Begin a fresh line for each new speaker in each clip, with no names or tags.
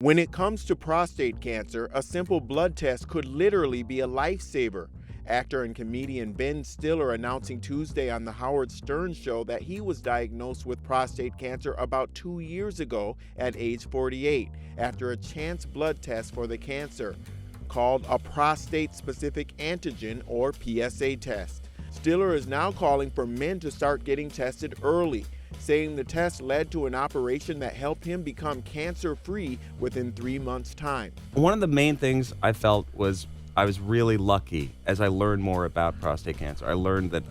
When it comes to prostate cancer, a simple blood test could literally be a lifesaver. Actor and comedian Ben Stiller announcing Tuesday on The Howard Stern Show that he was diagnosed with prostate cancer about 2 years ago at age 48 after a chance blood test for the cancer called a Prostate Specific Antigen or PSA test. Stiller is now calling for men to start getting tested early, saying the test led to an operation that helped him become cancer-free within 3 months' time.
One of the main things I felt was I was really lucky as I learned more about prostate cancer. I learned that,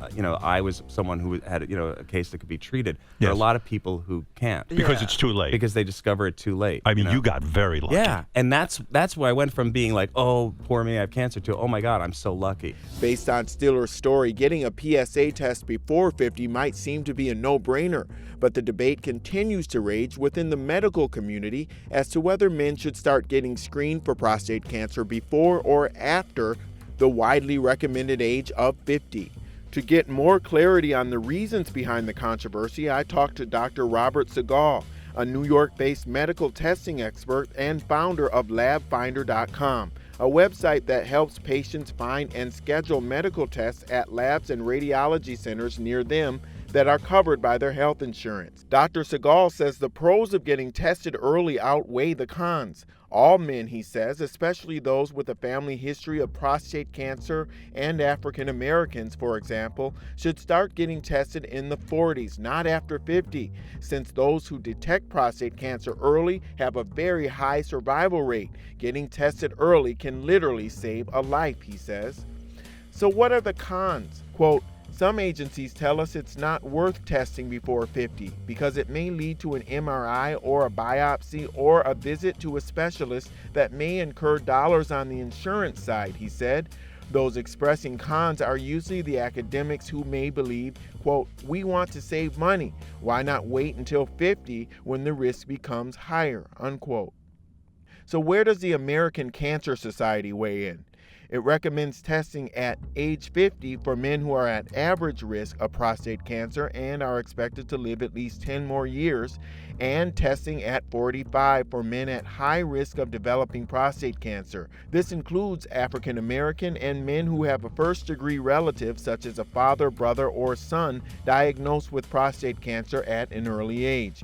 I was someone who had, a case that could be treated. There are a lot of people who can't.
Because it's too late.
Because they discover it too late.
I mean, you got very lucky.
Yeah, and that's where I went from being like, oh, poor me, I have cancer, to, oh my God, I'm so lucky.
Based on Stiller's story, getting a PSA test before 50 might seem to be a no-brainer, but the debate continues to rage within the medical community as to whether men should start getting screened for prostate cancer before or after the widely recommended age of 50. To get more clarity on the reasons behind the controversy, I talked to Dr. Robert Segal, a New York-based medical testing expert and founder of LabFinder.com, a website that helps patients find and schedule medical tests at labs and radiology centers near them that are covered by their health insurance. Dr. Segal says the pros of getting tested early outweigh the cons. All men, he says, especially those with a family history of prostate cancer and African Americans, for example, should start getting tested in the 40s, not after 50, since those who detect prostate cancer early have a very high survival rate. Getting tested early can literally save a life, he says. So what are the cons? Quote, some agencies tell us it's not worth testing before 50 because it may lead to an MRI or a biopsy or a visit to a specialist that may incur dollars on the insurance side, he said. Those expressing cons are usually the academics who may believe, quote, we want to save money. Why not wait until 50 when the risk becomes higher, unquote. So where does the American Cancer Society weigh in? It recommends testing at age 50 for men who are at average risk of prostate cancer and are expected to live at least 10 more years, and testing at 45 for men at high risk of developing prostate cancer. This includes African American and men who have a first-degree relative, such as a father, brother, or son, diagnosed with prostate cancer at an early age.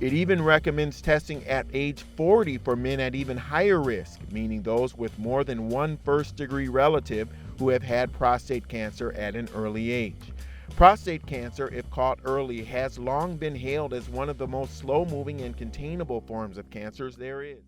It even recommends testing at age 40 for men at even higher risk, meaning those with more than one first-degree relative who have had prostate cancer at an early age. Prostate cancer, if caught early, has long been hailed as one of the most slow-moving and containable forms of cancers there is.